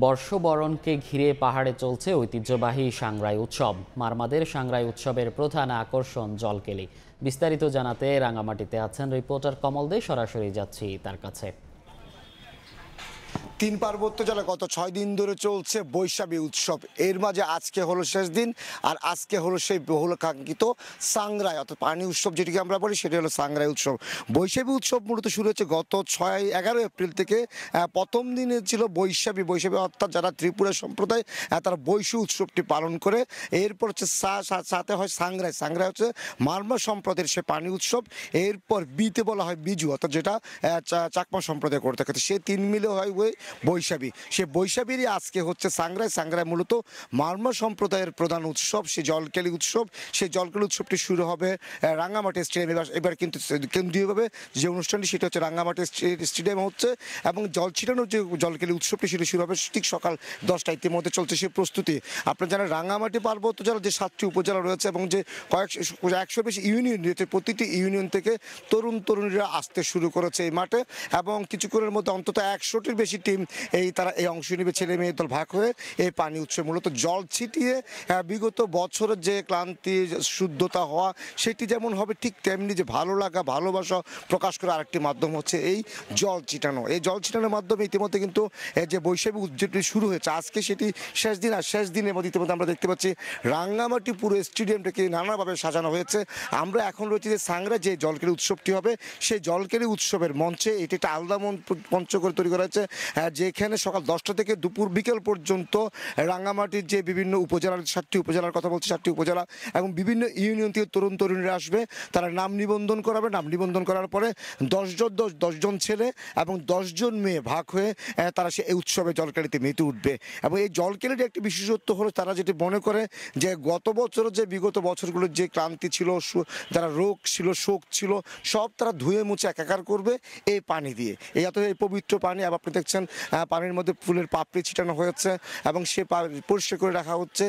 বর্ষবরণকে ঘিরে পাহাড়ে চলছে ঐতিহ্যবাহী সাংগ্রাই উৎসব। মারমাদের সাংগ্রাই উৎসবের প্রধান আকর্ষণ জলকেলি। বিস্তারিত জানাতে রাঙামাটিতে আছেন রিপোর্টার কমল দে। সরাসরি যাচ্ছি তার কাছে। তিন পার্বত্য জেলা গত 6 দিন ধরে চলছে বৈশাখী উৎসব। এর মাঝে আজকে হলো শেষ দিন, আর আজকে হলো সেই বহুকাঙ্ক্ষিত সাংগ্রাই অর্থাৎ পানি উৎসব, যেটিকে আমরা বলি সেটি হলো সাংগ্রাই উৎসব। বৈশাখী উৎসব মূলত শুরু হচ্ছে গত 11 এপ্রিল থেকে। প্রথম দিনে ছিল বৈশাখী অর্থাৎ যারা ত্রিপুরা সম্প্রদায় তারা বৈশু উৎসবটি পালন করে। এরপর হচ্ছে সাথে হয় সাংগ্রাই হচ্ছে মারমা সম্প্রদায়ের সে পানি উৎসব। এরপর বিতে বলা হয় বিজু, অর্থাৎ যেটা চাকমা সম্প্রদায় করে থাকে। সে তিন মিলে হয় বৈশাখী। সে বৈশাখীরই আজকে হচ্ছে সাংগ্রাই মূলত মারমা সম্প্রদায়ের প্রধান উৎসব, সে জলকেলি উৎসব। সেই জলকেলি উৎসবটি শুরু হবে রাঙ্গামাটি স্টেডিয়ামে। এবার কিন্তু কেন্দ্রীয়ভাবে যে অনুষ্ঠানটি সেটা হচ্ছে রাঙ্গামাটি স্টেডিয়ামে হচ্ছে, এবং জল ছিটানোর যে জলকেলি উৎসবটি সেটি শুরু হবে ঠিক সকাল 10টা। ইতিমধ্যে চলছে সেই প্রস্তুতি। আপনারা জানেন রাঙ্গামাটি পার্বত্য জেলার যে 7টি উপজেলা রয়েছে এবং যে 100 বেশি ইউনিয়ন রয়েছে, প্রতিটি ইউনিয়ন থেকে তরুণীরা আসতে শুরু করেছে এই মাঠে, এবং কিছুক্ষণের মধ্যে অন্তত 100টির বেশি টিম তারা এই অংশ নেবে। ছেলে মেয়ে দল ভাগ হয়ে এই পানি উৎসব মূলত জল ছিটিয়ে বিগত বছরের যে ক্লান্তি শুদ্ধতা হওয়া সেটি যেমন হবে, ঠিক তেমনি যে ভালো লাগা ভালোবাসা প্রকাশ করে আরেকটি মাধ্যম হচ্ছে এই জল ছিটানো। এই জল ছিটানোর মাধ্যমে ইতিমধ্যে কিন্তু যে বৈশাখী উৎসবটি শুরু হয়েছে, আজকে সেটি শেষ দিন। আর শেষ দিনের মধ্যে ইতিমধ্যে আমরা দেখতে পাচ্ছি রাঙ্গামাটি পুরো স্টেডিয়ামটাকে নানাভাবে সাজানো হয়েছে। আমরা এখন রয়েছে যে সাংগ্রাই যে জলকেলি উৎসবটি হবে সেই জলকেলি উৎসবের মঞ্চে। এটি একটা আলাদা মঞ্চ করে তৈরি করা হয়েছে, যেখানে সকাল 10টা থেকে বিকেল পর্যন্ত রাঙ্গামাটির যে বিভিন্ন উপজেলার 7টি উপজেলার কথা বলছি, 7টি উপজেলা এবং বিভিন্ন ইউনিয়ন থেকে তরুণীরা আসবে। তারা নাম নিবন্ধন করাবে। নাম নিবন্ধন করার পরে 10 জন ছেলে এবং 10 জন মেয়ে ভাগ হয়ে তারা সে এই উৎসবে জলকেলিতে মেতে উঠবে। এবং এই জলকেলির একটি বিশেষত্ব হলো তারা যেটি মনে করে যে গত বছর যে বিগত বছরগুলোর যে ক্লান্তি ছিল, যারা রোগ ছিল, শোক ছিল, সব তারা ধুয়ে মুছে একাকার করবে এই পানি দিয়ে। এই পবিত্র পানি। আবার আপনি দেখছেন পানির মধ্যে ফুলের পাপড়ি ছিটানো হয়েছে এবং সে পরিষ্কার করে রাখা হচ্ছে।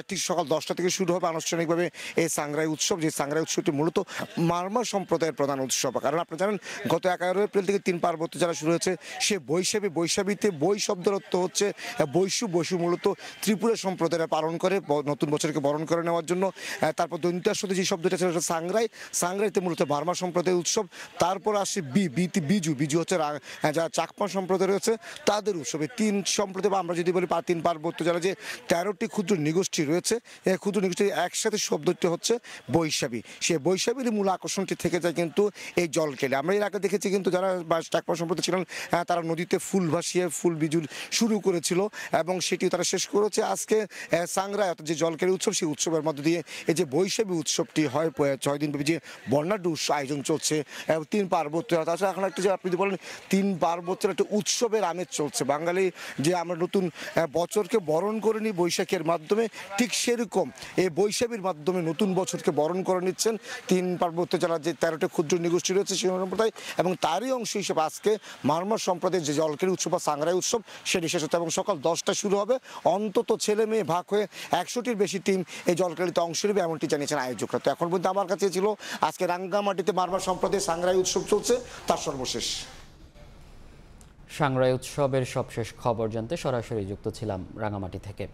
ঠিক সকাল 10টা থেকে শুরু হবে আনুষ্ঠানিকভাবে এই সাংগ্রাই উৎসব। যে সাংগ্রাই উৎসবটি মূলত মারমা সম্প্রদায়ের প্রধান উৎসব। কারণ আপনি জানেন গত 11 এপ্রিল থেকে 3 পার্বত্য জেলা শুরু হয়েছে সে বৈশাখীতে বই শব্দের অর্থ হচ্ছে বৈশু মূলত ত্রিপুরা সম্প্রদায়ের পালন করে নতুন বছরকে বরণ করে নেওয়ার জন্য। তারপর দৈন্তার সাথে যে শব্দটা ছিল সাংগ্রাইতে মূলত মারমা সম্প্রদায়ের উৎসব। তারপর আসে বিজু হচ্ছে যারা চাকমা সম্প্রদায় রয়েছে তাদের উৎসবে। 3 সম্প্রদায় বা আমরা যদি বলি 3 পার্বত্য জেলা যে 13টি ক্ষুদ্র নিগোষ্ঠী রয়েছে, এই ক্ষুদ্র নিগোষ্ঠী একসাথে শব্দটি হচ্ছে বৈশাখী। সেই বৈশাখীর মূল আকর্ষণটি থেকে যায় কিন্তু এই জলকেলি। আমরা এর আগে দেখেছি কিন্তু যারা চাকমা সম্প্রদায় ছিলেন তারা নদীতে ফুল ভাসিয়ে ফুল বিজুল শুরু করেছিল এবং সেটি তারা শেষ করেছে আজকে সাংগ্রাই অর্থাৎ যে জলকেলি উৎসব। সেই উৎসবের মধ্য দিয়ে এই যে বৈশাখী উৎসবটি হয় 6 দিনব্যাপী যে বর্ণাঢ্য আয়োজন চলছে 3 পার্বত্য। তাছাড়া এখন একটা যে আপনি বলেন 3 পার্বত্যের একটা উৎসবের আমেজ চলছে। বাঙালি যে আমরা নতুন বছরকে বরণ করে নিই বৈশাখের মাধ্যমে, ঠিক সেরকম এই বৈশাখীর মাধ্যমে নতুন বছরকে বরণ করে নিচ্ছেন 3 পার্বত্য জেলার যে 13টি ক্ষুদ্র নিগোষ্ঠী রয়েছে সেই সম্প্রদায়। এবং তারই অংশ হিসেবে আজকে মারমা সম্প্রদায়ের যে জলকেলি উৎসব বা সাংগ্রাই উৎসব সেটি শেষ হচ্ছে এবং সকাল 10টা শুরু হবে। অন্তত ছেলে মেয়ে ভাগ হয়ে 100টির বেশি টিম এই জলকেলিতে অংশ নেবে এমনটি জানিয়েছেন আয়োজকরা। তো এখন পর্যন্ত আমার কাছে ছিল আজকে রাঙ্গামাটিতে মারমা সম্প্রদায়ের সাংগ্রাই উৎসব চলছে তার সর্বশেষ। সাংগ্রাই উৎসবের সবশেষ খবর জানতে সরাসরি যুক্ত ছিলাম রাঙামাটি থেকে।